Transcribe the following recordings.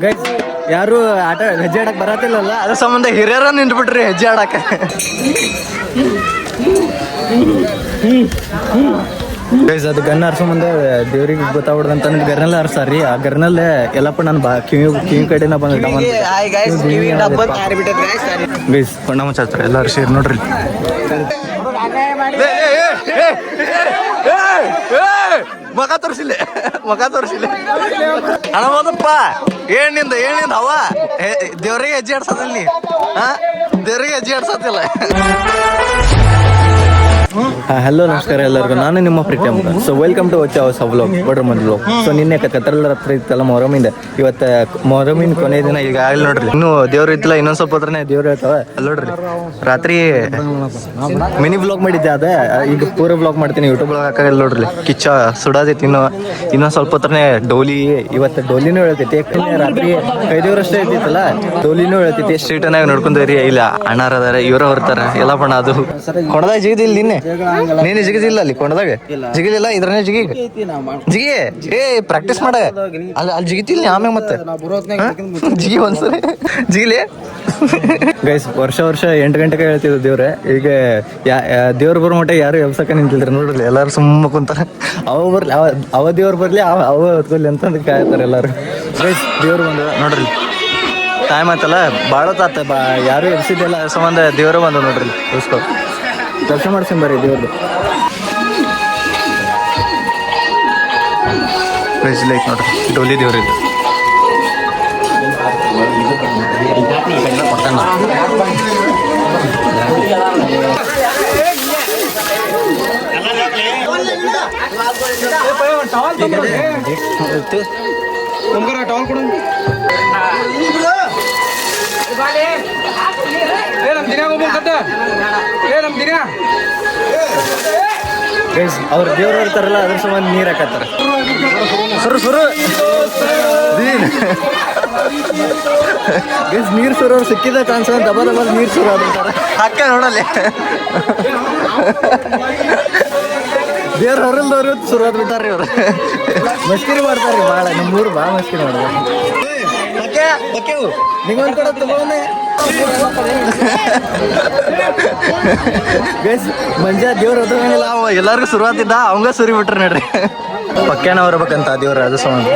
Guys ಯಾರು ಆಟ ಹೆಜ್ಜೆ ಆಡಕ್ ಬರತ್ತಿಲ್ಲಲ್ಲ ಅದ್ರ ಸಂಬಂಧ ಹಿರಿಯರ ನಿಂತ್ಬಿಟ್ರಿ ಹೆಜ್ಜೆ ಆಡಕ್ಕೆ. ಗೈಸ್ ಅದು ಗನ್ ಹಾರಿಸೋ ಮುಂದೆ ದೇವ್ರಿಗೆ ಗೊತ್ತಾಗ್ಬಿಡ್ದಂತ ಗರ್ನಲ್ ಹಾರಿಸ್ತಾರ್ರಿ. ಆ ಗರ್ನಲ್ ಎಲ್ಲಪ್ಪ ನಾನು ಕಿವಿ ಕಡೆನ ಬಂದ ಗೈಸ್ ಬಣ್ಣ ಮುಚ್ಚಾಡ್ತಾರೆ ಎಲ್ಲಾರು ಸೇರಿ ನೋಡ್ರಿ. ಮಗ ತೋರಿಸಿಲ್ಲ ಹಣ ಹೋದಪ್ಪ ಏನಿಂದ ಅವ ದೇವ್ರಿಗೆ ಹೆಜ್ಜೆ ಆಡ್ಸೋದಿಲ್ಲ ದೇವ್ರಿಗೆ ಹೆಜ್ಜೆ ಆಡ್ಸೋದಿಲ್ಲ. ಹಲೋ ನಮಸ್ಕಾರ ಎಲ್ಲರಿಗೂ, ನಾನು ನಿಮ್ಮ ಪ್ರೀತಿ ಅಂತ. So welcome to watch our vlog, ಬಡ್ರ ಮಂದಿ ವ್ಲಾಗ್. ಸೊ ನಿನ್ನೆ ಕತ್ತಲ ರಾತ್ರಿ ಇತ್ತಲ್ಲ ಮೊಹರಮಿಂದ, ಇವತ್ತು ಮೊಹರಮಿನ ಕೊನೆ ದಿನ. ಈಗ ಆಗಲಿ ನೋಡ್ರಿ, ಇನ್ನೂ ದೇವ್ರು ಇತ್ತಲ್ಲ, ಇನ್ನೊಂದ್ ಸ್ವಲ್ಪ ಹೊತ್ರನೇ ದೇವ್ರು ಹೇಳ್ತಾವ. ಅಲ್ಲಿ ನೋಡ್ರಿ ರಾತ್ರಿ ಮಿನಿ ವ್ಲಾಗ್ ಮಾಡಿದ್ದೆ, ಅದ ಈಗ ಪೂರ ವ್ಲಾಗ್ ಮಾಡ್ತೀನಿ. ಯೂಟ್ಯೂಬ್ ವ್ಲಾಗ್ ಹಾಕಾಗಲ್ಲ ನೋಡ್ರಿ. ಕಿಚ್ಚ ಸುಡೋದೈತಿ. ಇನ್ನೊಂದ್ ಸ್ವಲ್ಪ ಹೊತ್ರನೇ ಡೋಲಿ. ಇವತ್ತು ಡೋಲಿನೂ ಹೇಳ್ತೈತಿ. ಯಾಕಂದ್ರೆ ರಾತ್ರಿ ಕೈದೇವ್ರಷ್ಟೇ ಇರ್ತಿತ್ತಲ್ಲ, ಡೋಲಿನೂ ಹೇಳ್ತೈತಿ. ಸ್ಟ್ರೀಟನಾಗ ನೋಡ್ಕೊಂಡ್ರಿ. ಇಲ್ಲ ಅಣ್ಣಾರ ಅದಾರ, ಇವರ ಹೊರ್ತಾರ ಎಲ್ಲ ಬಣ್ಣ. ಅದು ಕೊಡದಾಗ ಜಿಗಿದಿಲ್ಲ ನಿನ್ನೆ, ನೀನು ಜಿಗಿದಿಲ್ಲ ಅಲ್ಲಿ ಕೊಂಡದಾಗ ಜಿಗಿದಿಲ್ಲ. ಇದ್ರನೇ ಜಿಗಿ ಏ ಪ್ರಾಕ್ಟೀಸ್ ಮಾಡ. ಅಲ್ಲಿ ಜಿಗಿತಿಲ್ಲ ಆಮ್ಯಾಗ ಮತ್ತೆ ಜಿಗಿ ಒಂದ್ಸರಿ ಜಿಗಿಲಿ. ಗೈಸ್ ವರ್ಷ 8 ಗಂಟೆಗೆ ಹೇಳ್ತಿದ್ರು ದೇವ್ರೆ. ಈಗ ದೇವ್ರ ಬರೋ ಮಟ್ಟ ಯಾರು ಎಬ್ಸಕ ನಿಂತಿದ್ರು ನೋಡ್ರಿ. ಎಲ್ಲಾರು ಸುಮ್ಮ ಕುಂತಾರ. ಅವ ದೇವ್ರು ಬರ್ಲಿ ಅವ ಹೊತ್ಕೊಲ್ಲಿ ಅಂತಂದು ಕಾಯ್ತಾರೆ ಎಲ್ಲಾರು. ಗೈಸ್ ದೇವ್ರು ಬಂದ ನೋಡ್ರಿ. ಟೈಮ್ ಆಯ್ತಲ್ಲ, ಬಾಳತ್ತಾತ. ಯಾರು ಎಬ್ಸಿದ್ದೆಲ್ಲ ಸಂಬಂಧ ದೇವ್ರ ಬಂದ ನೋಡ್ರಿ. ಉಸ್ಕೊ ದರ್ಶನ ಮಾಡ್ಸ್ಕೊಂಡ್ ಬರ್ರಿ ದೇವ್ರದ್ದು. ಲೈಕ್ ನೋಡ್ರಿ ಡೋಲಿ ದೇವ್ರಿದ್ದು. ಅವ್ರ ದೇವ್ರು ಇರ್ತಾರಲ್ಲ, ಅದ್ರ ಸಂಬಂಧ ನೀರ್ ಹಾಕತ್ತಾರ. ಸುರು ನೀರ್ ಸುರು ಸಿಕ್ಕಿದ ಚಾನ್ಸ್ ದಬ ನೀರ್ ಸುರು ಅದಂತಾರ. ಹಾಕ ನೋಡಲ್ಲಿ ದೇವ್ರ ಹೊರಲ್ದವ್ರು ಶುರು ಆದ್ಬಿಟ್ಟಾರ್ರಿ ಇವ್ರು. ಮಸ್ಕಿರಿ ಮಾಡ್ತಾರ್ರಿ ಭಾಳ. ನಮ್ಮೂರು ಭಾಳ ಮಸ್ಕಿರಿ ಮಾಡ್ತಾರೆ. ನಿಂಗೊಂದು ಕಡೆ ತಗೊಂಡೆ ಮಂಜ ದೇವ್ರ ಹೋದ್ರಂಗಿಲ್ಲ. ಅವ ಎಲ್ಲರಿಗೂ ಶುರುವಾತಿದ್ದ, ಅವಂಗ ಸುರಿ ಬಿಟ್ರಿ ನೋಡ್ರಿ. ಪಕ್ಯಾನ ಬರ್ಬೇಕಂತ ದೇವ್ರ. ಅದು ಸೌಂಡ್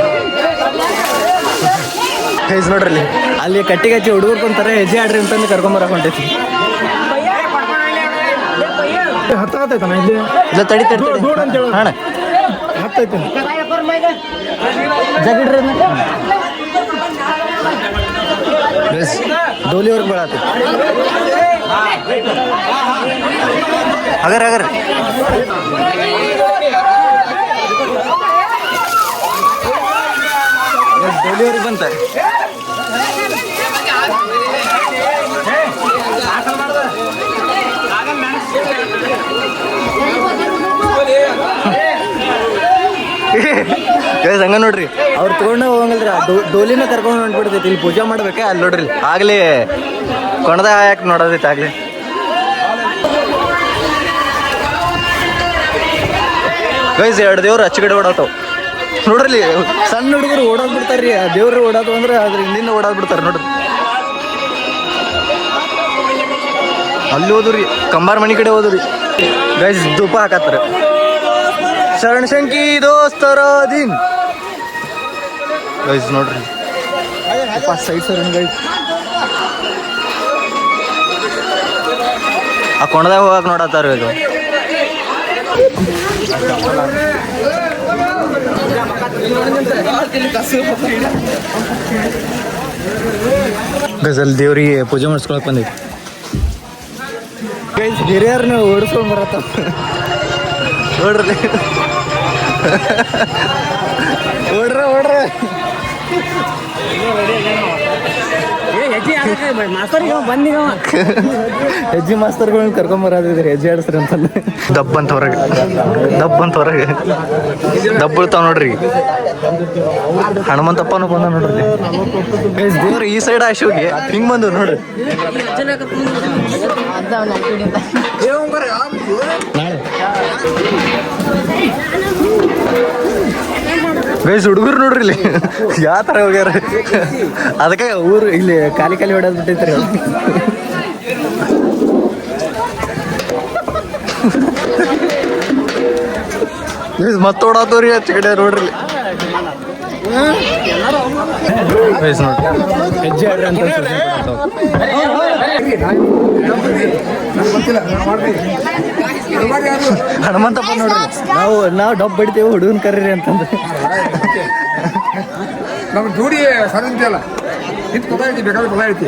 ಗೈಸ್ ನೋಡ್ರಿ, ಅಲ್ಲಿ ಕಟ್ಟಿಗೆ ಹಚ್ಚಿ ಹುಡುಗರು ಕೊಂತಾರೆ. ಹೆಜ್ಜೆ ಆಡ್ರಿ ಅಂತಂದು ಕರ್ಕೊಂಬರಕ್ ಹೊಂಟೈತಿ. ಇಲ್ಲ ತಡಿ ಹಣ ಹತ್ತೈತಿ ಜಗಿಡ್ರಿ. ಡೋಲಿವರ್ಗೆ ಬೆಳತ್ತೆ ಅಗರ್ ಡೋಲಿವರ್ಗೆ ಬಂತ. ಹಂಗ ನೋಡ್ರಿ, ಅವ್ರು ತಗೊಂಡ ಹೋಗಂಗಲ್ರಿ. ಡೋಲಿನ ಕರ್ಕೊಂಡು ಹೊಂಟ್ಬಿಡ್ತೈತಿ. ಇಲ್ಲಿ ಪೂಜೆ ಮಾಡ್ಬೇಕೆ ಅಲ್ಲಿ ನೋಡ್ರಿ. ಆಗ್ಲಿ ಕೊಣದ ಯಾಕೆ ನೋಡೋದೈತಿ. ಆಗ್ಲಿ ಗೈಸ್ 2 ದೇವ್ರು ಅಚ್ಚಗಡೆ ಓಡಾತಾವ ನೋಡ್ರಿ. ಸಣ್ಣ ಹುಡುಗರು ಓಡೋದ್ ಬಿಡ್ತಾರ್ರಿ. ಆ ದೇವ್ರು ಓಡಾದು ಅಂದ್ರೆ ಅದ್ರ ಹಿಂದಿಂದ ಓಡಾದ್ ಬಿಡ್ತಾರ ನೋಡ್ರಿ. ಅಲ್ಲಿ ಹೋದ್ರಿ, ಕಂಬಾರ ಮನಿ ಕಡೆ ಹೋದ್ರಿ. ಗೈಸ್ ಧೂಪ ಹಾಕತ್ತಾರ. ಶರಣಶಂಕಿ ದೋಸ್ತರ ದಿನ್ ಗೈಸ್ ನೋಡ್ರಿ. ಸೈಡ್ ಸರ್ ಗೈಸ್ ಆ ಕೊಂಡದಾಗ ಹೋಗಕ್ ನೋಡತ್ತಾರ. ಇದು ಗೈಸ್ ಅಲ್ಲಿ ದೇವ್ರಿಗೆ ಪೂಜೆ ಮಾಡಿಸ್ಕೊಳಕ್ ಬಂದೈತಿ. ಗೈಸ್ ಹಿರಿಯರ್ನ ಓಡಿಸ್ಕೊಂಡ್ ಬರತ್ತ ನೋಡ್ರಿ. ಓಡ್ರ ಹೆಜ್ಜೆ ಮಾಸ್ತರ್ಗಳನ್ನ ಕರ್ಕೊಂಬರಾದಿದ್ರಿ. ಹೆಜ್ಜೆ ಆಡಿಸ್ರಿ ಅಂತಂದು ದಬ್ಬಂತ ಹೊರಗೆ ದಬ್ಬಳ್ತಾವ ನೋಡ್ರಿ. ಹನುಮಂತಪ್ಪನೂ ಬಂದ ನೋಡ್ರಿ. ದೇವ್ರ ಈ ಸೈಡ್ ಆಶೋಗಿ ಹಿಂಗ್ ಬಂದು ನೋಡ್ರಿ. ಗೈಸ್ ಹುಡುಗರು ನೋಡ್ರಿ ಇಲ್ಲಿ ಯಾವ ಥರ ಹೋಗ್ಯಾರ. ಅದಕ್ಕೆ ಊರು ಇಲ್ಲಿ ಖಾಲಿ ಹೊಡೋದು ಬಿಟ್ಟೈತ್ರಿ. ಮತ್ತೆ ಓಡಾತವ್ರಿ ಆ ಕಡೆ ನೋಡ್ರಿ. ಗೈಸ್ ನೋಡ್ರಿ ಹೆಜ್ಜೆ ಆಡ್ರಿ ಅಂತ ಹನುಮಂತಪ್ಪ ನೋಡ್ರಿ. ನಾವು ಡಬ್ ಬಿಡ್ತೇವೆ ಹುಡುಗನ್ ಕರೀರಿ ಅಂತಂದ್ರೆ ನಮ್ಗೆ ಜೋಡಿ ಸರಂತಿಯಲ್ಲ ಇದು ಗೊತ್ತಾಯ್ತಿ ಬೇಕಾದ್ರೆ ಗೊತ್ತಾಯ್ತಿ.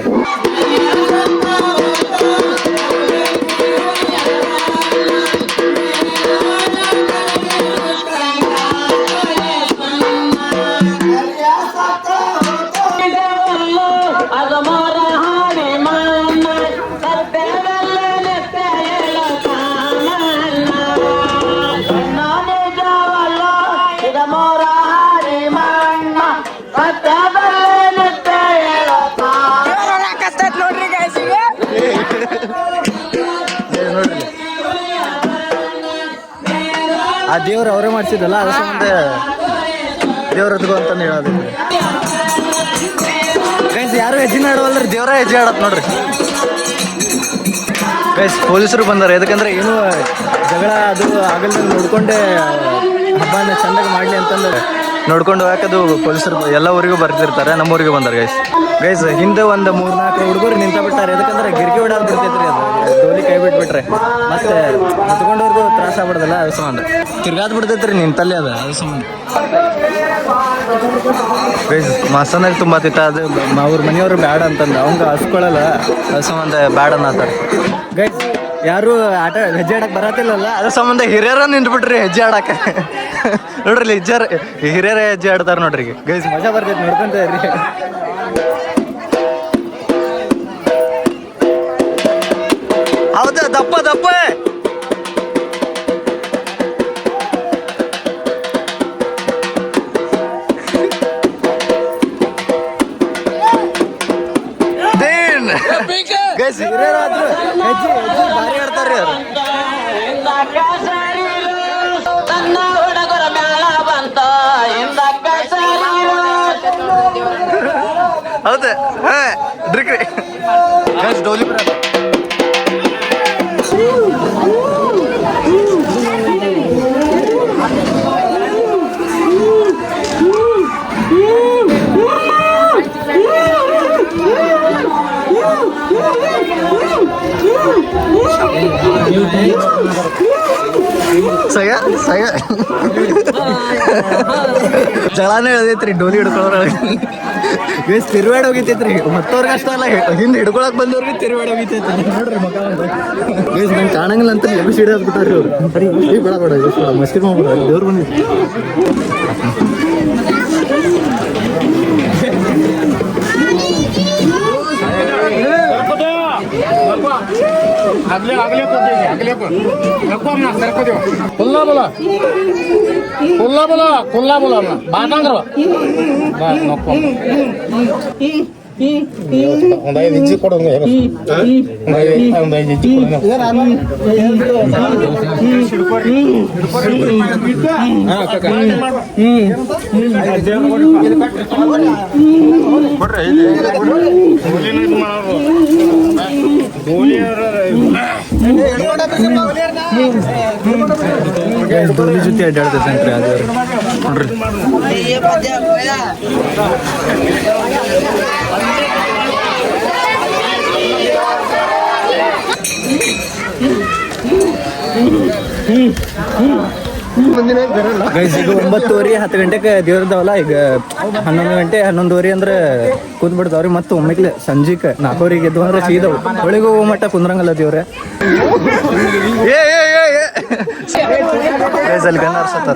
ಆ ದೇವ್ರು ಅವರೇ ಮಾಡಿಸಿದಲ್ಲ ಅದ್ರ ಸಂಬಂಧ ದೇವ್ರ ಎತ್ಕೋ ಅಂತ ಹೇಳೋದು. ಗೈಸ್ ಯಾರು ಹೆಜ್ಜೆ ಆಡವಲ್ರಿ, ದೇವ್ರ ಹೆಜ್ಜೆ ಆಡತ್ ನೋಡ್ರಿ. ಗೈಸ್ ಪೊಲೀಸರು ಬಂದಾರೆ. ಯಾಕಂದ್ರೆ ಏನು ಜಗಳ ಅದು ಆಗಲ್ದಂಗೆ ನೋಡ್ಕೊಂಡೆ ಹಬ್ಬನ ಚಂದಾಗಿ ಮಾಡಲಿ ಅಂತಂದ್ರೆ ನೋಡ್ಕೊಂಡು ಹೋಗಕ್ಕದು ಪೊಲೀಸರು ಎಲ್ಲ ಊರಿಗೂ ಬರ್ತಿರ್ತಾರೆ. ನಮ್ಮ ಊರಿಗೆ ಬಂದಾರೆ ಗೈಸ್ ಹಿಂದೆ ಒಂದು 3-4 ಹುಡುಗರು ನಿಂತ ಬಿಟ್ಟಾರೆ. ಯಾಕಂದ್ರೆ ಗಿರ್ಗಿ ಹೊಡೋದು ಬಿಡ್ತೈತ್ರಿ, ಅದು ಡೋಲಿ ಕೈ ಬಿಟ್ಬಿಟ್ರೆ ಮತ್ತೆ ನಿಂತ್ಕೊಂಡವ್ರಿಗೂ ತ್ರಾಸ ಆಗ್ಬಿಡ್ದಲ್ಲ. ಅದು ಸಂಬಂಧ ತಿರ್ಗಾದ್ ಬಿಡ್ತೈತ್ರಿ ನಿಂತಲ್ಲಿ ಅದು ಸಂಬಂಧ. ಗೈಸ್ ಮಸನಾಗ ತುಂಬಾತಿತ್ತ ಅದು ಅವ್ರ ಮನೆಯವರು ಬ್ಯಾಡ ಅಂತಂದು ಅವಂಗ ಹಸ್ಕೊಳ್ಳಲ್ಲ. ಅದು ಸಂಬಂಧ ಬ್ಯಾಡ ಅನ್ನತ್ತಾರೆ. ಗೈಸ್ ಯಾರು ಹೆಜ್ಜೆ ಆಡಕ್ ಬರತ್ತಿಲ್ಲಲ್ಲ, ಅದ್ರ ಸಂಬಂಧ ಹಿರಿಯರ ನಿಂತ್ಬಿಟ್ರಿ ಹೆಜ್ಜೆ ಆಡಕ್ಕೆ. ನೋಡ್ರಿ ಹಿರಿಯರ ಹೆಜ್ಜೆ ಆಡ್ತಾರ ನೋಡ್ರಿ. ಗೈಸ್ ಮಜಾ ಬರ್ತೈತಿ ನೋಡ್ಕೊಂತ ಇರ್ರಿ. ಹೌದಾ ದಪ್ಪ ಗೈಸ್ ಹಿರಿಯರಾದ್ರು ಹೆಜ್ಜೆ ಭಾರಿ ಆಡ್ತಾರ್ರಿ ಅವ್ರು. ಹೌದಾ ಡ್ರಿಕ್ರಿ ಗೈಸ್ ಡೋಲಿ ಸಗ ಜಳಾನೇ ಹೇಳ್ದೈತ್ರಿ ಡೋಲಿ ಹಿಡ್ಕೊಳ್ಳೋದ್ರೊಳಗೆ. ಗೈಸ್ ತಿರುವಾಡ ಹೋಗಿತೈತ್ರಿ. ಮತ್ತವ್ರಿಗೆ ಅಷ್ಟ ಅಲ್ಲ, ಹಿಂದೆ ಹಿಡ್ಕೊಳಕ್ ಬಂದವ್ರಿಗೆ ತಿರುವಾಡ ಹೋಗಿತೈತ್ರಿ. ನೋಡ್ರಿ ಮಕ್ಕ ಗೈಸ್ ನಂಗೆ ಕಾಣಂಗಿಲ್ಲ ಅಂತ ಎಲ್ಲಿ ಸಿಡಿಯೋದು ಬಿಟ್ಟಾರ್ರಿ ಅವ್ರು. ಬೇಡ ಮಸ್ತಿ ಮಾಡ್ಬಿಡ ದೇವ್ರು ಬಂದಿತ್ತು. ಒಂದು 5 ಇಂಚಿ ಕೊಡು. ಒಂದು 5 ಇಂಚಿ ಡೋಲಿ ಜೊತೆ ಅಡ್ಡಾಡ್ತೈತೆ ಅದು ನೋಡ್ರಿ. ಗೈಸ್ ಈಗ 9:30 10 ಗಂಟೆಗೆ ದೇವ್ರದವಲ್ಲ. ಈಗ 11 ಗಂಟೆ 11:30 ಅಂದ್ರೆ ಕೂತ್ಬಿಡ್ತಾವ್ರಿ. ಮತ್ತೆ ಒಮ್ಮೆಗ್ಲೆ ಸಂಜೆಗೆ 4:00 ಎದ್ದು ಅಂದ್ರೆ ಸೀದವು ಒಳಗೆ ಹೋಗೋ ಮಟ್ಟ ಕುಂದ್ರಂಗಲ್ಲ ದೇವ್ರೆ. ಅಲ್ಲಿ ಗನ್ ಹಾರ್ಸತ್ತ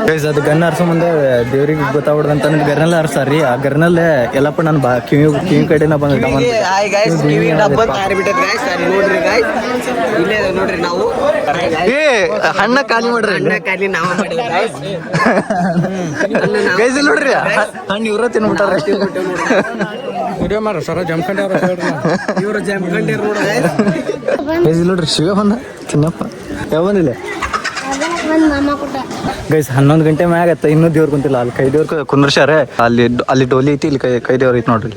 ಗೈಸ್, ಅದು ಗನ್ ಹಾರ್ಸೋ ಮುಂದೆ ದೇವ್ರಿಗೆ ಗೊತ್ತಾಗ್ಬಿಡ್ದಂತ ಗರ್ನೆಲ್ಲ ಹಾರ್ಸಾರ್ರಿ. ಆ ಗರ್ನಲ್ಲೇ ಎಲ್ಲಪ್ಪ ನಾನು ಕಿವಿ ಕಡೆನ ಬಂದ ಹಣ್ಣ ಖಾಲಿ ಮಾಡ್ರಿ. ಗೈಸ್ ನೋಡ್ರಿ ಹಣ್ಣು ಇವ್ರ ತಿನ್ಬಿಟ್ಟಾರ. ವಿಡಿಯೋ ಮಾರ ಸರ ಜಮ್ಕಂಡ ಇವರು ಜಮ್ಕಂಡ ನೋಡ್ರಿ ಶಿವ ಬಂದ ತಿನ್ನಪ್ಪ ಯಾವ ಬಂದಿಲ್ಲ ಗೈಸ್ 11 ಗಂಟೆ ಮ್ಯಾಗ ಆಯ್ತು ಇನ್ನೂ ದೇವ್ರು ಕುಂತಿಲ್ಲ. ಅಲ್ಲಿ ಕೈ ದೇವ್ರು ಕುಂದ್ರಸ್ಯಾರೆ. ಅಲ್ಲಿ ಡೋಲಿ ಐತಿ, ಇಲ್ಲಿ ಕೈ ದೇವ್ರು ಐತಿ ನೋಡ್ರಿ.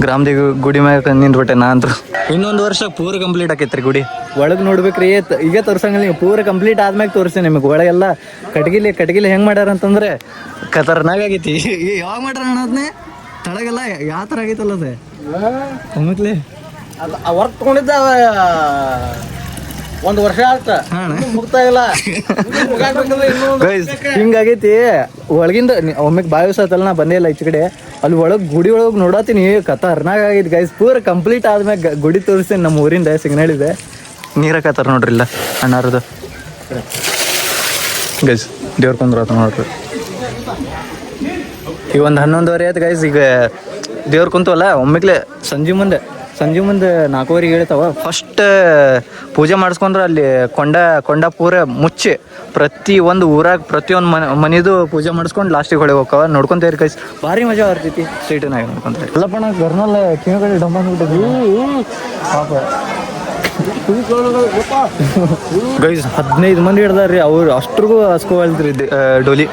ಗ್ರಾಮದೇವಿ ಗುಡಿ ಮ್ಯಾಗ ನಿಂತ್ಬಿಟ್ಟೆ ನಾ ಅಂತೂ. ಇನ್ನೊಂದು ವರ್ಷ ಪೂರ ಕಂಪ್ಲೀಟ್ ಆಕೈತ್ರಿ ಗುಡಿ. ಒಳಗೆ ನೋಡ್ಬೇಕ್ರಿ, ಈಗ ತೋರ್ಸಂಗಿಲ್ಲ ನೀವು. ಪೂರ ಕಂಪ್ಲೀಟ್ ಆದ್ಮ್ಯಾಗ ತೋರಿಸ್ತೀನಿ ನಿಮಗೆ. ಒಳಗೆಲ್ಲ ಕಟ್ಗಿಲಿ ಹೆಂಗೆ ಮಾಡ್ಯಾರ ಅಂತಂದ್ರೆ ಖತರ್ನಾಕ್ ಆಗೈತಿ. ಯಾವಾಗ ಮಾಡ್ಯಾರ ಅನ್ನೋದನ್ನೇ ತಳಗೆಲ್ಲ ಯಾವ ಥರ ಆಗೈತಲ್ಲ ಅದೇ ಒಮ್ಮಕ್ಲಿ ವರ್ಕ್ ತಗೊಂಡಿದ್ದ 1 ವರ್ಷ ಆಗ್ತಾ ಮುಗ್ತಾ ಇಲ್ಲ. ಹಿಂಗಾಗೈತಿ ಒಳಗಿಂದ. ಒಮ್ಮೆಗೆ ಬಾಯಿ ದಿವಸ ನಾ ಬಂದೇ ಇಲ್ಲ ಈಚೆ ಕಡೆ. ಅಲ್ಲಿ ಒಳಗೆ ಗುಡಿ ಒಳಗೆ ನೋಡತ್ತೀನಿ, ಖತರ್ನಾಕ್ ಆಗೈತಿ ಗೈಸ್. ಪೂರ ಕಂಪ್ಲೀಟ್ ಆದ್ಮ್ಯಾಗ ಗುಡಿ ತೋರಿಸ್ತೀನಿ. ನಮ್ಮ ಊರಿಂದ ಸಿಗ್ನಳಿದೆ ನೀರ ಕತ್ತಾರ ನೋಡ್ರಿ ಇಲ್ಲ ಅಣ್ಣಾರದು ಗೈಸ್. ದೇವ್ರ ಕುಂದ್ರಾತ ನೋಡ್ರಿ. ಈಗ ಒಂದು 11:30 ಆಯ್ತು ಗೈಸ್. ಈಗ ದೇವ್ರ ಕುಂತವಲ್ಲ ಒಮ್ಮೆಗ್ಲೆ ಸಂಜೆ ಮುಂದೆ 4:00 ಹೇಳ್ತಾವ. ಫಸ್ಟ್ ಪೂಜೆ ಮಾಡಿಸ್ಕೊಂಡ್ರೆ ಅಲ್ಲಿ ಕೊಂಡ ಪೂರ ಮುಚ್ಚಿ ಪ್ರತಿ ಒಂದು ಊರಾಗ ಪ್ರತಿಯೊಂದು ಮನಿದು ಪೂಜೆ ಮಾಡಿಸ್ಕೊಂಡು ಲಾಸ್ಟಿಗೆ ಹೊಳೆ ಹೋಗ್ತಾವ. ನೋಡ್ಕೊಂತೀರಿ ಗೈಸ್, ಭಾರಿ ಮಜಾ ಬರ್ತೈತಿ. ಸ್ಟ್ರೀಟ್ನಾಗ ನೋಡ್ಕೊಂತಾರೆ ಎಲ್ಲಪ್ಪ. ನಾ ಗರ್ನಲ್ಲ ಕಿವಿಗಡೆ ಡಂಬ ಅಂದ್ಬಿಟ್ಟಿದ್ವಿ ಪಾಪ ಗೈಸ್. 15 ಮಂದಿ ಹಿಡ್ದಾರ್ರಿ. ಅವ್ರು ಅಷ್ಟ್ರಿಗೂ ಹಸ್ಕೋವಲ್ದ್ರಿ ಡೋಲಿ.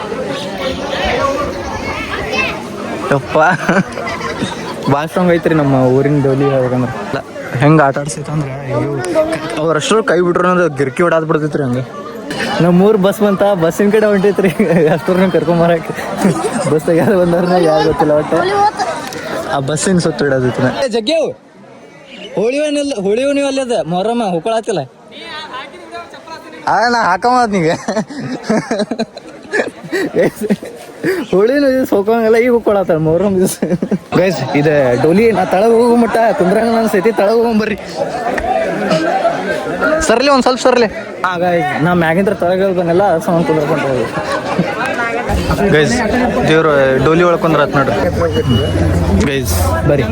ಯಪ್ಪ ಭಾಳ ಸ್ಟ್ರಾಂಗ್ ಐತ್ರಿ ನಮ್ಮ ಊರಿನ ಡೋಲಿ ಹೇಳ್ಬೇಕಂದ್ರೆ. ಇಲ್ಲ ಹೆಂಗೆ ಆಟ ಆಡ್ಸೈತಂದ್ರೆ ಅವ್ರಷ್ಟರು ಕೈ ಬಿಟ್ರು ಅನ್ನೋದು ಗಿರ್ಕಿ ಹೊಡಾದ್ ಬಿಡ್ತೈತ್ರಿ. ಹಂಗೆ ನಮ್ಮೂರು ಬಸ್ ಬಂತ, ಬಸ್ಸಿನ ಕಡೆ ಹೊಂಟೈತ್ರಿ. ಅಷ್ಟ್ರನ್ನ ಕರ್ಕೊಂಬರಕ್ಕೆ ಬಸ್ದಾಗ ಯಾರು ಬಂದವ್ರನ್ನ ಯಾರು ಗೊತ್ತಿಲ್ಲ. ಒಟ್ಟು ಆ ಬಸ್ಸಿನ ಸುತ್ತ ಹಿಡೋದೈತಿ. ಜಗ್ಗೇವು ಹೋಳಿವು ನೀವು ಅಲ್ಲಿ ಅದ ಮೊಹರಮ್ಮ ಹೊಕ್ಕೊಳತ್ತಿಲ್ಲ. ನಾ ಹಾಕಮದ್ ನೀಗ ಹೋಳಿನೂ ಸೋಕಂಗಲ್ಲ. ಈಗ ಹೋಗ್ಕೊಳತ್ತಾರ ಮೊಹರಂ ದಿವಸ ಗೈಸ್. ಇದು ಡೋಲಿ ನಾ ತಳಗ ಹೋಗೋ ಮಟ್ಟ ಕುಂದ್ರಂಗ ಅನ್ಸೈತಿ. ತಳಗ ಹೋಗ್ಬರ್ರಿ ಸರ್ಲಿ ಒಂದು ಸ್ವಲ್ಪ ಸರ್ಲಿ. ಹಾಂ ಗೈಸ್, ನಾ ಮ್ಯಾಗಿಂದ್ರ ತಳಗ ಬಂದೆಲ್ಲ ಸಮ ಕುಂದ್ರಕೊಂತ ಹೋಗಿ ಗೈಸ್. ದೇವ್ರು ಡೋಲಿ ಒಳಗೆ ಕುಂದ್ರತ್ ನೋಡ್ರಿ ಗೈಸ್. ಬರ್ರಿ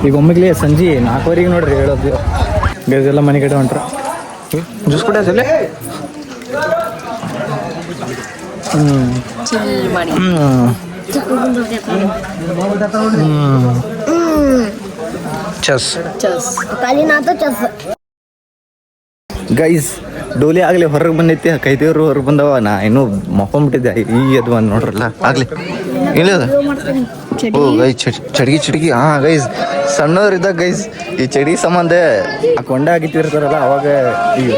ಈಗ ಒಮ್ಮೆಗ್ಲಿ ಸಂಜೆ 4:00 ನೋಡ್ರಿ ಹೇಳೋದು ಗೈಸ್. ಎಲ್ಲ ಮನೆ ಕಡೆ ಹೊಂಟ್ರ. ಜ್ಯೂಸ್ ಕುಡಿಯೋದಿಲ್ಲ. ಚಸ್ ಗೈಸ್. ಡೋಲಿ ಆಗ್ಲಿ ಹೊರಗೆ ಬಂದೈತಿ. ಕೈದೇವ್ರು ಹೊರಗೆ ಬಂದವ. ನಾ ಇನ್ನೂ ಮಕ್ಕೊಂಬಿಟ್ಟಿದ್ದೆ. ಈ ಅದು ಬಂದು ನೋಡ್ರಲ್ಲ ಆಗ್ಲಿ ಇಲ್ಲ. ಓ ಗೈಸ್ ಚಡ್ಗಿ ಹಾಂ ಗೈಸ್. ಸಣ್ಣವ್ರಿದ್ದಾಗ ಗೈಸ್ ಈ ಚಡಿ ಸಂಬಂಧ ಆ ಕೊಂಡ ಆಗಿತ್ತಿರ್ತಾರಲ್ಲ ಅವಾಗ ಈಗ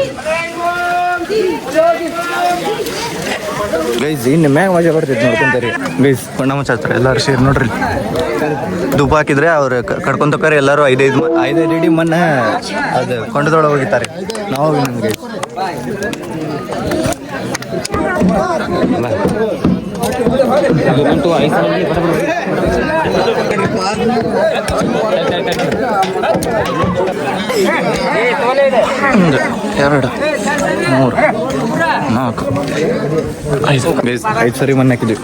ಗೈಸ್ ಇನ್ನು ಮ್ಯಾಗ ಮಜಾ ಬರ್ತೈತಿ ನೋಡ್ಕೊಂತಾರೆ ಗೈಸ್. ಕೊಂಡ ಮುಚ್ಚಾಡ್ತಾರೆ ಎಲ್ಲರೂ ಸೇರಿ ನೋಡ್ರಿ. ಧೂಪ ಹಾಕಿದ್ರೆ ಅವ್ರು ಕಡ್ಕೊಂತಕ್ಕಾರ ಎಲ್ಲರೂ 5 ಅಡಿ ಮನ್ನ ಅದು ಕೊಂಡದೊಳಗೆ ಹೋಗಿತಾರೆ. ನಾವು ನಮ್ಗೆ ಎರಡು 3 4 5 ಸರಿ ಮಣ್ಣು ಹಾಕಿದ್ವಿ.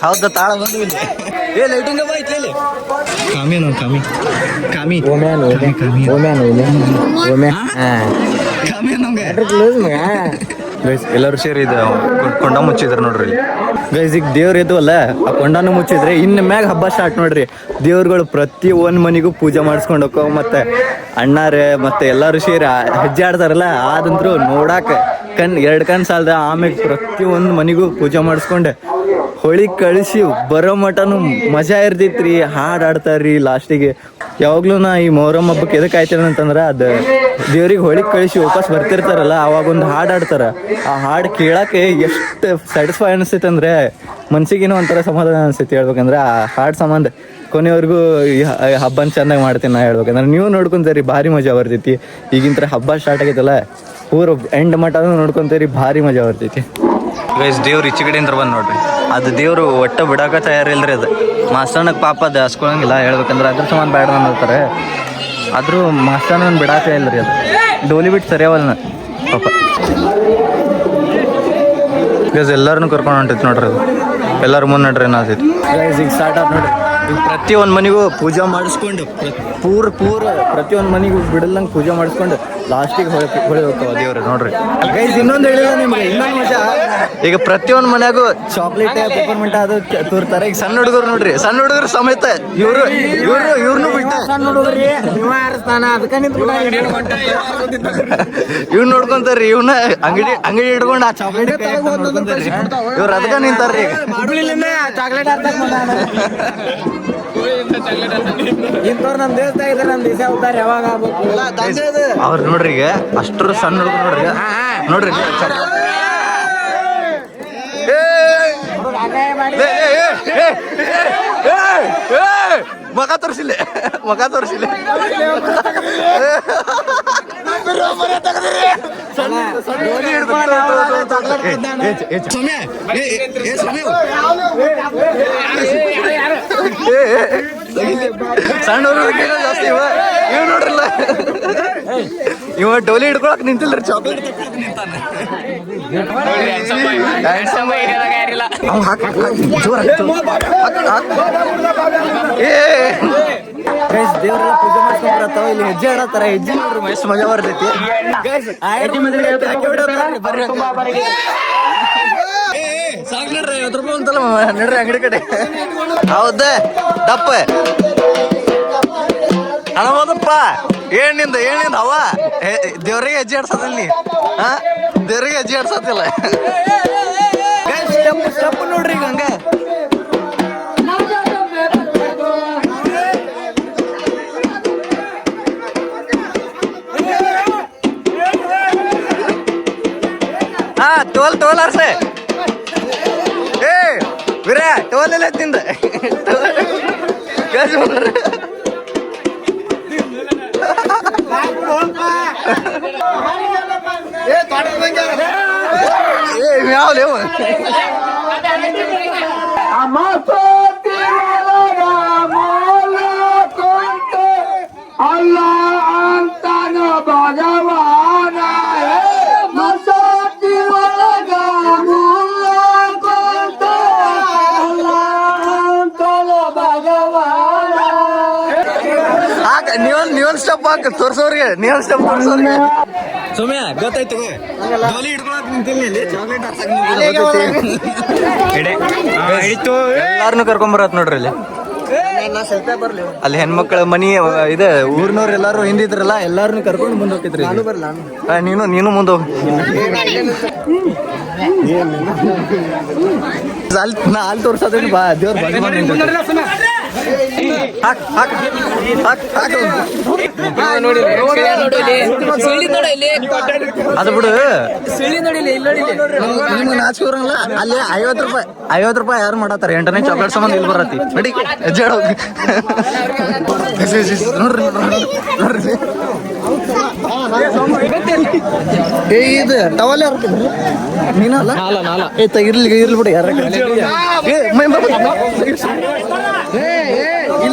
ಹೌದಾ ತಾಳ ಬಂದು ಏ ಲೈಟಿಂಗ್ ಐತಿ. ಕಾಮಿ ನೋಡಿ ಕಾಮಿ ಗೈಸ್. ಎಲ್ಲರೂ ಸೇರಿ ಇದು ಕೊಂಡ ಮುಚ್ಚಿದ್ರು ನೋಡ್ರಿ ಗೈಸ್. ಈಗ ದೇವ್ರು ಇದ್ವಲ್ಲ ಆ ಕೊಂಡನೂ ಮುಚ್ಚಿದ್ರೆ ಇನ್ನು ಮ್ಯಾಗ ಹಬ್ಬ ಸ್ಟಾರ್ಟ್ ನೋಡ್ರಿ. ದೇವ್ರುಗಳು ಪ್ರತಿ ಒಂದು ಮನೆಗೂ ಪೂಜೆ ಮಾಡಿಸ್ಕೊಂಡು ಹೋಗೋ. ಮತ್ತೆ ಅಣ್ಣಾರೆ ಮತ್ತೆ ಎಲ್ಲರೂ ಸೇರಿ ಹೆಜ್ಜೆ ಆಡ್ತಾರಲ್ಲ ಅದಂತರೂ ನೋಡಾಕ 2 ಕಣ್ ಸಾಲದ. ಆಮೇಲೆ ಪ್ರತಿ ಒಂದು ಮನೆಗೂ ಪೂಜೆ ಮಾಡಿಸ್ಕೊಂಡೆ ಹೊಳಿ ಕಳಿಸಿ ಬರೋ ಮಟನು ಮಜಾ ಇರ್ತೈತ್ರಿ. ಹಾಡು ಆಡ್ತಾರ್ರಿ ಲಾಸ್ಟಿಗೆ. ಯಾವಾಗ್ಲೂ ನಾ ಈ ಮೊಹರಂ ಹಬ್ಬಕ್ಕೆ ಎದಕ್ಕೆ ಆಯ್ತಾರ ಅಂತಂದ್ರೆ ಅದು ದೇವ್ರಿಗೆ ಹೊಳಿ ಕಳಿಸಿ ವಾಪಸ್ ಬರ್ತಿರ್ತಾರಲ್ಲ ಅವಾಗ ಒಂದು ಹಾಡು ಆಡ್ತಾರ. ಆ ಹಾಡು ಕೇಳಕ್ಕೆ ಎಷ್ಟು ಸ್ಯಾಟಿಸ್ಫೈ ಅನಿಸ್ತೈತೆ ಅಂದ್ರೆ ಮನ್ಸಿಗೇನೋ ಒಂಥರ ಸಮಾಧಾನ ಅನಿಸ್ತೈತಿ ಹೇಳ್ಬೇಕಂದ್ರೆ. ಆ ಹಾಡು ಸಂಬಂಧ ಕೊನೆವರೆಗೂ ಈ ಹಬ್ಬನ ಚೆಂದಾಗಿ ಮಾಡ್ತೀನಿ ನಾ ಹೇಳ್ಬೇಕಂದ್ರೆ. ನೀವು ನೋಡ್ಕೊಂತೀರಿ ಭಾರಿ ಮಜಾ ಬರ್ತೈತಿ. ಈಗಿನ ಹಬ್ಬ ಸ್ಟಾರ್ಟ್ ಆಗೈತಲ್ಲ ಪೂರ ಎಂಡ್ ಮಟನೂ ನೋಡ್ಕೊಂತೀರಿ, ಭಾರಿ ಮಜಾ ಬರ್ತೈತಿ ಗೈಸ್. ದೇವ್ರು ಈಚೆ ಕಡೆಯಿಂದ ಬಂದು ನೋಡ್ರಿ. ಅದು ದೇವ್ರು ಒಟ್ಟ ಬಿಡಾಕ ತಯಾರಿಲ್ರಿ. ಅದು ಮಾಸ್ತಣ್ಣಗೆ ಪಾಪ ಅದು ಹಸ್ಕೊಳಂಗಿಲ್ಲ ಹೇಳ್ಬೇಕಂದ್ರೆ. ಅದ್ರ ಸಂಬಂಧ ಬ್ಯಾಡ ಅಂತಾರೆ. ಆದರೂ ಮಾಸ್ತಣ್ಣ ಬಿಡಾಕ ಇಲ್ರಿ. ಅದು ಡೋಲಿ ಬಿಟ್ಟು ಸರಿಯವಲ್ಲ ಪಾಪ ಗೈಸ್. ಎಲ್ಲರನ್ನೂ ಕರ್ಕೊಂಡು ಹೊಂಟೈತಿ ನೋಡ್ರಿ. ಅದು ಎಲ್ಲರೂ ಮುಂದೆ ನಡ್ರಿ ಏನಾಗ್ತೈತಿ ಗೈಸ್. ಈಗ ಸ್ಟಾರ್ಟ್ ಆಗಿ ನೋಡ್ರಿ. ಈಗ ಪ್ರತಿಯೊಂದು ಮನೆಗೂ ಪೂಜೆ ಮಾಡಿಸ್ಕೊಂಡು ಪೂರ ಪ್ರತಿಯೊಂದು ಮನೆಗೂ ಬಿಡಲ್ದಂಗೆ ಪೂಜೆ ಮಾಡಿಸ್ಕೊಂಡು ಲಾಸ್ಟಿಗೆ ಹೊಳಿ ಹೋಗ್ತಾವ ದೇವ್ರು ನೋಡ್ರಿ ಗೈಸ್. ಇನ್ನೊಂದು ಹೇಳಿಲ್ಲ ನಿಮ್ಗೆ, ಇನ್ನೊಂದು ಮಜಾ. ಈಗ ಪ್ರತಿಯೊಂದು ಮನ್ಯಾಗೂ ಚಾಕ್ಲೇಟ್ ಪೆಪರ್ಮೆಂಟ್ ಅದು ತೋರ್ತಾರೆ. ಈಗ ಸಣ್ಣ ಹುಡುಗರು ನೋಡ್ರಿ, ಸಣ್ಣ ಹುಡುಗರು ಸಮೇತ ಇವ್ರನ್ನೂ ಬಿಟ್ಟ ಸಣ್ಣ ಹುಡುಗರಿ ಅದಕ್ಕೆ ಇವ್ನ ನೋಡ್ಕೊಂತಾರ್ರಿ. ಇವ್ನ ಅಂಗಡಿ ಹಿಡ್ಕೊಂಡು ಆ ಚಾಕ್ಲೇಟ್ ಇವ್ರು ಅದಕ್ಕ ನಿಂತಾರ್ರಿ. ಚಾಕ್ಲೇಟ್ ಇಂಥವ್ರು ನಮ್ಮ ದೇಶದಾಗ ಇದ್ರೆ ನಮ್ಮ ದೇಶ ಹೋಗ್ತಾರೆ ಯಾವಾಗ ಆಗ್ಬೇಕು. ಅವ್ರು ನೋಡ್ರಿ ಈಗ ಅಷ್ಟ್ರ ಸಣ್ಣ ಹುಡುಗರು ನೋಡ್ರಿ ಮಗ ತೋರಿಸಿಲ್ಲ ಸಣ್ಣ ಜಾಸ್ತಿ ಇವ ನೋಡ್ರಲ್ಲ, ಇವ ಡೋಲಿ ಹಿಡ್ಕೊಳಕ್ ನಿಂತಿಲ್ರಿ, ಚಾಕ್ಲೇಟ್ ದೇವರೆಲ್ಲ ಪೂಜೆ ಮಾಡ್ಕೊಂಡ್ಬರತ್ತಾವ. ಇಲ್ಲಿ ಹೆಜ್ಜೆ ಆಡತ್ತಾರ, ಹೆಜ್ಜೆ ನೋಡ್ರಿ ಎಷ್ಟು ಮಜಾ ಬರ್ತೈತಿ. ಸಾಕ್ರಿ 50 ರೂಪಾಯಿ ಅಂತಲ್ಲ ನಡ್ರಿ ಅಂಗಡಿ ಕಡೆ. ಹೌದ ದಪ್ಪ ಹಣಬೋದಪ್ಪ. ಏನಿಂದ ಅವ ದೇವ್ರಿಗೆ ಹೆಜ್ಜೆ ಆಡ್ಸೋದಿಲ್ಲ, ದೇವ್ರಿಗೆ ಹೆಜ್ಜೆ ಆಡ್ಸೋದಿಲ್ಲ. ಸ್ಟೆಪ್ ನೋಡ್ರಿ ಈಗ ಹಂಗ. ಟೋಲ್ ಅರ್ಸೆ ವಿರೇ ಟೋಲ್ ಎಲ್ಲ ತಿಂದ ಯಾವ್ಲೇವ ಅಲ್ಲ ಅಂತಾನ ಭಗವಾನ ನೀವೊಂದು ಸ್ಟೆಪ್ ಹಾಕ ತೋರ್ಸೋರಿಗೆ, ನೀವೊಂದು ಸ್ಟೆಪ್ ತೋರ್ಸೋರಿಗೆ. ಸೌಮ್ಯ ಗೊತ್ತಾಯ್ತು, ಡೋಲಿ ಹಿಡ್ಕೊಳಕ್ ನಿಂತಿಲ್ಲ, ಚಾಕ್ಲೇಟ್ ಎಲ್ಲಾರನು ಕರ್ಕೊಂಬರತ್ ನೋಡ್ರಿ ಅಲ್ಲಿ. ಅಲ್ಲಿ ಹೆಣ್ಮಕ್ಳ ಮನಿ ಇದೆ, ಊರ್ನವ್ರು ಎಲ್ಲಾರು ಹಿಂದಿದ್ರಲ್ಲ, ಎಲ್ಲಾರನು ಕರ್ಕೊಂಡು ಮುಂದೆ ಹೋಗ್ತಿದ್ರಿ. ನೀನು ಮುಂದೆ ಹೋಗಿ. ಅಲ್ಲಿ ತೋರ್ಸೋದ್ರಿ ಬಾ ದೇವ್ರ ಬಾಜು ಅದು ಬಿಡು. ನಾಚಿಕೆ ಬರಂಗಿಲ್ಲ. ಅಲ್ಲಿ 50 ರೂಪಾಯಿ ಯಾರು ಮಾಡತ್ತಾರ, 8ನೇ ಚಾಕ್ಲೇಟ್ ಸಂಬಂಧ ಇಲ್ಲಿ ಬರತ್ತಿ ನಡಿ ಹೆಜ್ಜೆ ನೋಡ್ರಿ ನೋಡ್ರಿ. ಇದು ಟವಲ್ ಯಾರು ನೀನಲ್ಲ ಇರ್ಲಿ ಬಿಡಿ. ಯಾರ ಇಲ್ಲಿ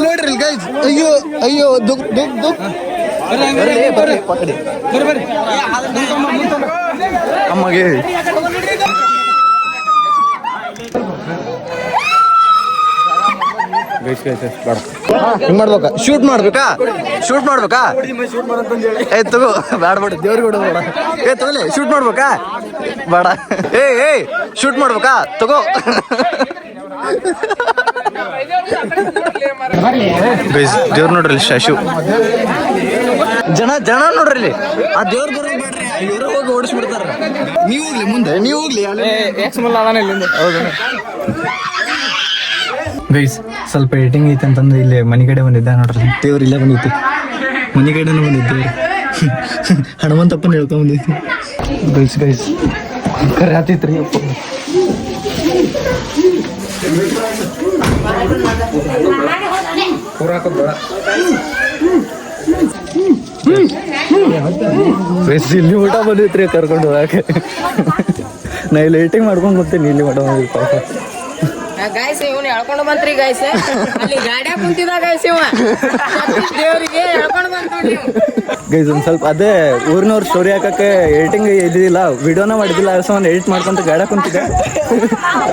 ನೋಡ್ರಿ ಇಲ್ಲಿ ಗೈಸ್. ಅಯ್ಯೋ ದುಕ್ ಬರ್ರಿ ಅಮ್ಮಗೆ ಹಿಂಗ್ ಮಾಡ್ಬೇಕಾ? ಶೂಟ್ ಮಾಡ್ಬೇಕಾ? ತಗೋ ಬೇಡ ದೇವ್ರಿಗೆ ಬೇಡ. ತಗೋಲಿ ಶೂಟ್ ಮಾಡ್ಬೇಕಾ? ಬೇಡ. ಶೂಟ್ ಮಾಡ್ಬೇಕಾ? ತಗೋ. ದೇವ್ರ ನೋಡ್ರಿ ಶಶು ಜನ ನೋಡ್ರಿ ಇಲ್ಲಿ. ಆ ದೇವ್ರ ಬರೋದು ಬೇಡ್ರಿ, ಇವ್ರ ಹೋಗಿ ಓಡಿಸ್ಬಿಡ್ತಾರ. ನೀವು ಹೋಗ್ಲಿ ಮುಂದೆ, ನೀವು ಹೋಗ್ಲಿ. ಗೈಸ್ ಸ್ವಲ್ಪ ಏಟಿಂಗ್ ಐತೆ ಅಂತಂದು ಇಲ್ಲಿ ಮನೆ ಕಡೆ ಬಂದಿದ್ದ ನೋಡ್ರಿ. ದೇವ್ರು ಇಲ್ಲೇ ಬಂದಿತ್ತು, ಮನೆ ಕಡೆನೂ ಬಂದಿದ್ದೇವ್ರಿ. ಹನುಮಂತಪ್ಪನ ಹೇಳ್ಕೊಂಡ್ ಬಂದಿತ್ತು. ಗೈಸ್ ಕರೆ ಆತಿತ್ರಿ. ಇಲ್ಲಿ ಊಟ ಬಂದಿತ್ರಿ ಕರ್ಕೊಂಡು ಹೋಗಕ್ಕೆ. ನಾ ಇಲ್ಲಿ ಏಟಿಂಗ್ ಮಾಡ್ಕೊಂಡ್ ಬರ್ತೀನಿ, ಇಲ್ಲಿ ಊಟ ಬಂದಿರ್ತಾವ. ಗಾಯ್ಸ್ ಇವ್ನು ಹೇಳ್ಕೊಂಡು ಬಂತ್ರಿ ಗಾಯ್ಸ್, ಅಲ್ಲಿ ಗಾಡ್ಯಾಗ ಕುಂತಿದ ಗಾಯ್ಸ್ ಇವ ದೇವ್ರಿಗೆ ಹೇಳ್ಕೊಂಡು ಬಂತ. ಗೈಸ್ ಒಂದು ಸ್ವಲ್ಪ ಅದೇ ಊರಿನವ್ರ ಸ್ಟೋರಿ ಹಾಕಕ್ಕೆ ಎಡಿಟಿಂಗ್ ಇದ್ದಿಲ್ಲ, ವಿಡಿಯೋನ ಮಾಡಿದ್ದಿಲ್ಲ, ಅದ್ರ ಸಂಬಂಧ ಎಡಿಟ್ ಮಾಡ್ಕೊಂತ ಗಾಡ ಕುಂತಿದ್ದೆ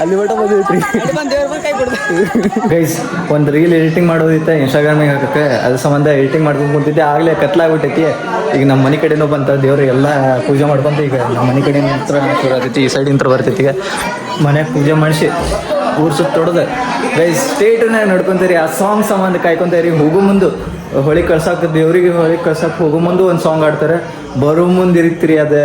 ಅಲ್ಲಿ ಬಿಟ್ಟು ಬಂದಿದ್ರಿ ಗೈಸ್. ಒಂದು ರೀಲ್ ಎಡಿಟಿಂಗ್ ಮಾಡೋದಿತ್ತ ಇನ್ಸ್ಟಾಗ್ರಾಮಿಗೆ ಹಾಕಕ್ಕೆ, ಅದ್ರ ಸಂಬಂಧ ಎಡಿಟಿಂಗ್ ಮಾಡ್ಕೊಂಡು ಕುಂತಿದ್ದೆ. ಆಗಲೇ ಕತ್ಲಾಗ್ಬಿಟ್ಟೈತಿ. ಈಗ ನಮ್ಮ ಮನೆ ಕಡೆನೂ ಬಂತ ದೇವ್ರು ಎಲ್ಲ ಪೂಜೆ ಮಾಡ್ಕೊಂತ. ಈಗ ನಮ್ಮ ಮನೆ ಕಡೆ ಶುರು ಆಗ್ತೈತಿ, ಈ ಸೈಡ್ ಇಂತ್ರ ಬರ್ತೈತಿ. ಈಗ ಮನ್ಯಾಗ ಪೂಜೆ ಮಾಡಿಸಿ ಊರು ಸುತ್ತ ತೊಡೋದು ಗೈಸ್. ಸ್ಟೇಟ್ನಾಗ ನಡ್ಕೊಂತೀರಿ. ಆ ಸಾಂಗ್ ಸಂಬಂಧ ಕಾಯ್ಕೊಂತೀರಿ. ಹೋಗೋ ಮುಂದೆ ಹೊಳಿ ಕಳ್ಸಕ್ಕೆ, ದೇವ್ರಿಗೆ ಹೊಳಿ ಕಳ್ಸಕ್ಕೆ ಹೋಗೋ ಮುಂದೆ ಒಂದು ಸಾಂಗ್ ಆಡ್ತಾರೆ, ಬರೋ ಮುಂದೆ ಇರ್ತೀರಿ. ಅದು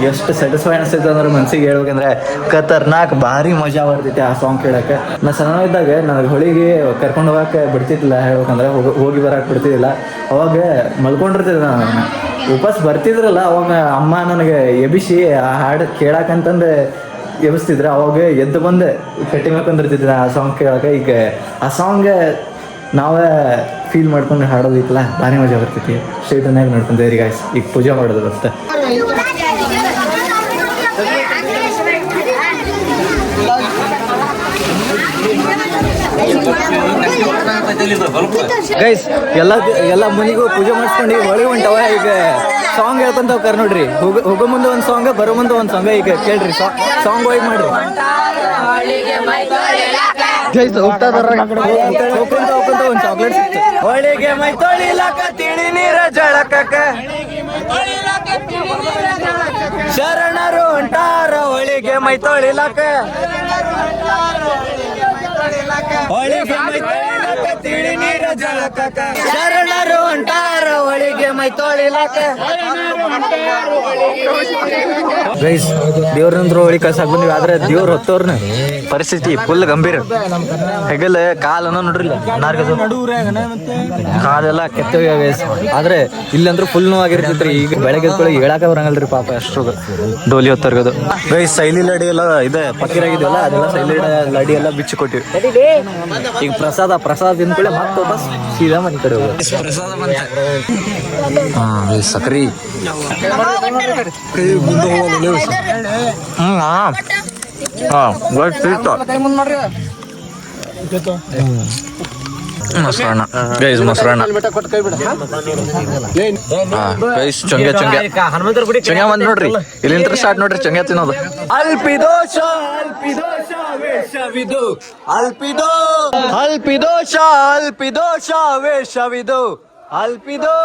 ಎಷ್ಟು ಸ್ಯಾಟಿಸ್ಫೈ ಅನಿಸ್ತೈತೆ ಅಂದ್ರೆ ಮನ್ಸಿಗೆ ಹೇಳ್ಬೇಕಂದ್ರೆ ಖತರ್ನಾಕ್ ಭಾರಿ ಮಜಾ ಬರ್ತೈತಿ ಆ ಸಾಂಗ್ ಕೇಳಕ್ಕೆ. ನಾ ಸಣ್ಣ ಇದ್ದಾಗ ನನಗೆ ಹೊಳಿಗೆ ಕರ್ಕೊಂಡು ಹೋಗಕ್ಕೆ ಬಿಡ್ತಿದ್ದಿಲ್ಲ, ಹೇಳ್ಬೇಕಂದ್ರೆ ಹೋಗಿ ಬರಕ್ಕೆ ಬಿಡ್ತಿದ್ದಿಲ್ಲ. ಅವಾಗ ಮಲ್ಕೊಂಡಿರ್ತಿದ್ದೆ ನಾನು, ವಾಪಸ್ ಬರ್ತಿದ್ರಲ್ಲ ಅವಾಗ ಅಮ್ಮ ನನಗೆ ಎಬಿಸಿ ಆ ಹಾಡು ಕೇಳಕ್ಕಂತಂದು ಎಬ್ಬಿಸ್ತಿದ್ರೆ. ಅವಾಗ ಎದ್ದು ಬಂದು ಕಟ್ಟಿ ಮೇಲ್ಕೊಂಡಿರ್ತಿದ್ದೆ ಆ ಸಾಂಗ್ ಕೇಳಕ್ಕೆ. ಈಗ ಆ ಸಾಂಗ್ ನಾವೇ ಫೀಲ್ ಮಾಡ್ಕೊಂಡು ಹಾಡೋದಿತ್ತಲ್ಲ, ಭಾರಿ ಮಜಾ ಬರ್ತೈತಿ. ಸ್ಟೇಟನ್ನಾಗಿ ನೋಡ್ಕೊಂತೀವಿ ಈಗ. ಈಗ ಪೂಜೆ ಮಾಡೋದು ಅಷ್ಟೇ. ಗೈಸ್ ಎಲ್ಲ ಮನೆಗೂ ಪೂಜೆ ಮಾಡಿಸ್ಕೊಂಡು ಈಗ ಹೊಳಿ ಹೊಂಟವ. ಈಗ ಸಾಂಗ್ ಹೇಳ್ಕೊಂತ ಹೋಗ್ತಾರ ನೋಡ್ರಿ. ಹೋಗೋ ಮುಂದೆ ಒಂದು ಸಾಂಗ್, ಬರೋ ಮುಂದೆ ಒಂದು ಸಾಂಗ್. ಈಗ ಕೇಳ್ರಿ, ಸಾಂಗ್ ಹೋಗಿ ಮಾಡ್ರಿ ಗೈಸ್. ಹೋಗ್ತಾ ಹೋಗ್ಕೊಂತ ಒಂದು ಚಾಕ್ಲೇಟ್ ಸಿಕ್ತು. ಹೊಳಿಗೆ ಮೈ ತೊಳಿಲಾಕ ತಿಳಿ ನೀರ ಜಳಕಕ್ಕ, ಶರಣರು ಹೊಂಟಾರ ಹೊಳಿಗೆ ಮೈ ತೊಳಿಲಾಕ, ಹೊಳಿಗೆ ಮೈ ತೊಳಿಲಾಕ ತಿಳಿ ನೀರ ಜಳಕಕ್ಕ, ಶರಣರು ಹೊಂಟಾರ ಹೊಳಿಗೆ ಮೈ ತೊಳಿಲಾಕ. ಗೈಸ್ ದೇವ್ರಂದ್ರು ಹೊಳಿ ಕಳ್ಸಾಕ್ ಬಂದಿವಿ. ಆದ್ರೆ ದೇವ್ರ ಹೊತ್ತವ್ರನ್ನ ಪರಿಸ್ಥಿತಿ ಫುಲ್ ಗಂಭೀರ. ಹೆಗಲ್ ಕಾಲನ್ನ ನೋಡ್ರಿಲ್ಲ, ಕಾಲೆಲ್ಲ ಕೆತ್ತೋಗ್ಯಾವ ಗೈಸ್. ಆದ್ರೆ ಇಲ್ಲಂದ್ರೂ ಫುಲ್ ನೋವಾಗಿರ್ತೈತ್ರಿ. ಈಗ ಬೆಳಗ್ಗೆ ಹೇಳಾಕ ಬರಂಗಲ್ರಿ ಪಾಪ ಅಷ್ಟು ಡೋಲಿ ಹೊತ್ತರ್ಗದು. ಗೈಸ್ ಸೈಲಿ ಲಡಿ ಎಲ್ಲ ಇದೆ ಪಕ್ಕೀರಾಗಿದ್ವಲ್ಲ, ಅದೆಲ್ಲ ಸೈಲಿ ಲಡಿ ಎಲ್ಲ ಬಿಚ್ಚಿ ಕೊಟ್ಟಿವಿ. ಈಗ ಪ್ರಸಾದ ತಿಂದ್ಕೊಳ್ಳೆ ಮತ್ತೆ ವಾಪಸ್ ಸೀದಾ ಮನೆ ಕಡೆ ಹೋಗೋದು. ಸಕ್ರಿ ಮೊಸರನ್ನ ಗೈಸ್, ಮೊಸರನ್ನ ಗೈಸ್. ಚೊಂಗೆ ಬಂದ್ ನೋಡ್ರಿ, ಇಲ್ಲಿಂದ ಸ್ಟಾರ್ಟ್ ನೋಡ್ರಿ ಚೊಂಗೆ ತಿನ್ನೋದು. ಅಲ್ಪಿದೋಷ ವೇಷವಿದು, ಅಲ್ಪಿದೋಷ ವೇಷವಿದು, ಅಲ್ಪಿದೋ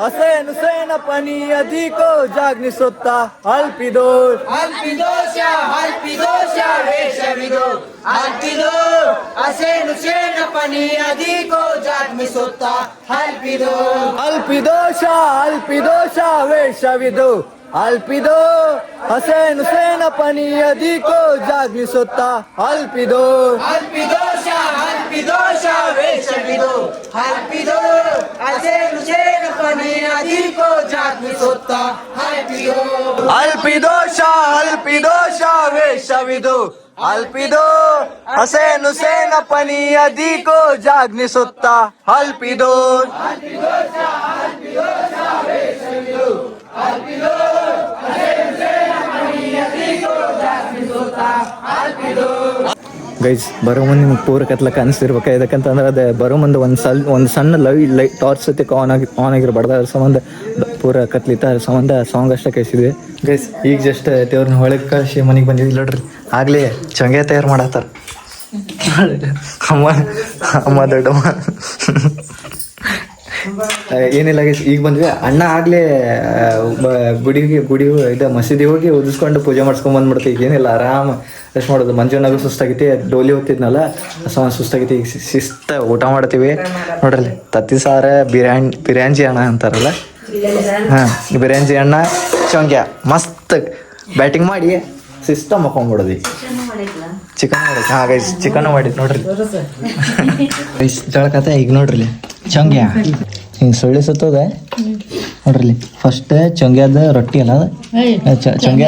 ಹಸೇನ ಪನಿ ಅಧಿಕೋ ಜಾಗ್ನಿಸುತ್ತಾ. ಅಲ್ಪಿದೋಷ ವೇಷವಿದು, ಹಸೇನ ಪನಿ ಅಧಿಕೋ ಜಾಗ್ನಿಸುತ್ತಾ. ಅಲ್ಪಿದೋಷ ವೇಷವಿದು, ಅಲ್ಪಿದೋ ಹಸೇನ ಪನಿ ಅಧಿಕೋ ಜಾಗ್ನಿಸುತ್ತಾ. ಅಲ್ಪಿದೋಷ ವೇಷವಿದು, ಹಸೇನ ಪನಿ ಅಧಿಕೋ ಜಾಗ್ನಿಸುತ್ತಾ. ಅಲ್ಪಿದೋಷ ವೇಷವಿದು, ಅಲ್ಪಿದೋ ಹಸೇನ ಪನಿ ಅಧಿಕೋ ಜಾಗ್ನಿಸುತ್ತಾ. ಅಲ್ಪಿದೋ ಗೈಸ್. ಬರೋ ಮುಂದೆ ನಿಮ್ಗೆ ಪೂರ ಕತ್ಲಕ್ಕೆ ಅನಿಸ್ತಿರ್ಬೇಕು. ಯಾಕಂತಂದ್ರೆ ಅದು ಬರೋ ಮುಂದೆ ಒಂದು ಸಣ್ಣ ಲೈಟ್ ಟಾರ್ಚ್ ಸತಿ ಆನ್ ಆಗಿರ್ಬಾರ್ದು. ಅದ್ರ ಸಂಬಂಧ ಪೂರ ಕತ್ಲಿತ್ತ. ಅದ್ರ ಸಂಬಂಧ ಸಾಂಗ್ ಅಷ್ಟೇ ಕಳಿಸಿದ್ವಿ ಗೈಸ್. ಈಗ ಜಸ್ಟ್ ದೇವ್ರನ್ನ ಹೊಳಗೆ ಕಳಿಸಿ ಮನೆಗೆ ಬಂದಿದ್ವಿ ನೋಡ್ರಿ. ಆಗಲೇ ಚೊಂಗೆ ತಯಾರು ಮಾಡತ್ತಾರ ಅಮ್ಮ ದೊಡ್ಡಮ್ಮ. ಏನಿಲ್ಲ ಗೈಸ್, ಈಗ ಬಂದ್ವಿ. ಅಣ್ಣ ಆಗಲೇ ಗುಡಿ ಇದು ಮಸೀದಿ ಹೋಗಿ ಉದಿಸ್ಕೊಂಡು ಪೂಜೆ ಮಾಡ್ಸ್ಕೊಂಡ್ ಬಂದ್ಬಿಡ್ತೀವಿ. ಈಗ ಏನಿಲ್ಲ, ಆರಾಮ ರೆಸ್ಟ್ ಮಾಡೋದು. ಮಂಜುನಾಗೂ ಸುಸ್ತಾಗೈತಿ, ಡೋಲಿ ಹೋಗ್ತಿದ್ನಲ್ಲ ಸುಸ್ತಾಗೈತಿ. ಈಗ ಶಿಸ್ತ ಊಟ ಮಾಡ್ತೀವಿ ನೋಡ್ರಿ. ತತ್ತಿ ಸಾರ, ಬಿರ್ಯಾನಿ ಅಣ್ಣ ಅಂತಾರಲ್ಲ, ಬಿರ್ಯಾನಿ ಅಣ್ಣ ಚೊಂಗ್ಯ ಮಸ್ತ್ ಬ್ಯಾಟಿಂಗ್ ಮಾಡಿ ಸಿಸ್ಟಮ್ ಹಾಕೊಂಡ್ಬಿಡೋದು. ಚಿಕನ್ ಮಾಡಿ ಗೈಸ್, ಚಿಕನ್ ಮಾಡಿದ್ ನೋಡ್ರಿ ಗೈಸ್. ಜಳಕತ್ತ ಈಗ ನೋಡ್ರಿ ಚೊಂಗ್ಯ ಹಿಂಗೆ ಸೊಳ್ಳೆ ಸುತ್ತದ ನೋಡ್ರಿ. ಫಸ್ಟ್ ಚೊಂಗ್ಯಾದ ರೊಟ್ಟಿ ಅಲ್ಲ ಅದು, ಚೊಂಗ್ಯ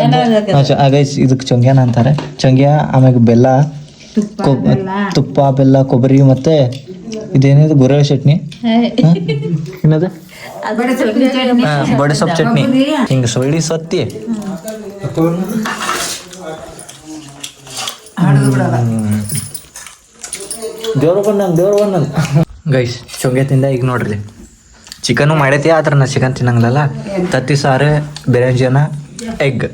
ಗೈಸ್. ಇದಕ್ಕೆ ಚೊಂಗ್ಯಾನ ಅಂತಾರೆ. ಚೊಂಗ್ಯ, ಆಮ್ಯಾಗ ಬೆಲ್ಲ, ತುಪ್ಪ, ಬೆಲ್ಲ, ಕೊಬ್ಬರಿ, ಮತ್ತೆ ಇದೇನಿದೆ ಗುರೆಳ್ಳು ಚಟ್ನಿ, ಏನದು ಬಡೆ ಸೊಪ್ಪು ಚಟ್ನಿ. ಹಿಂಗೆ ಸೊಳ್ಳಿ ಸತ್ತಿ ದೇವ್ರ ಬಂದ ಗೈಸ್. ಚೊಂಗೆ ತಿಂದ ಈಗ ನೋಡ್ರಿ ಚಿಕನು ಮಾಡೈತಿ ಆದ್ರೆ ನಾ ಚಿಕನ್ ತಿನ್ನಂಗಿಲ್ಲಲ್ಲ ತತ್ತಿ ಸಾರು ಬಿರಿಯಾನಿ ಎಗ್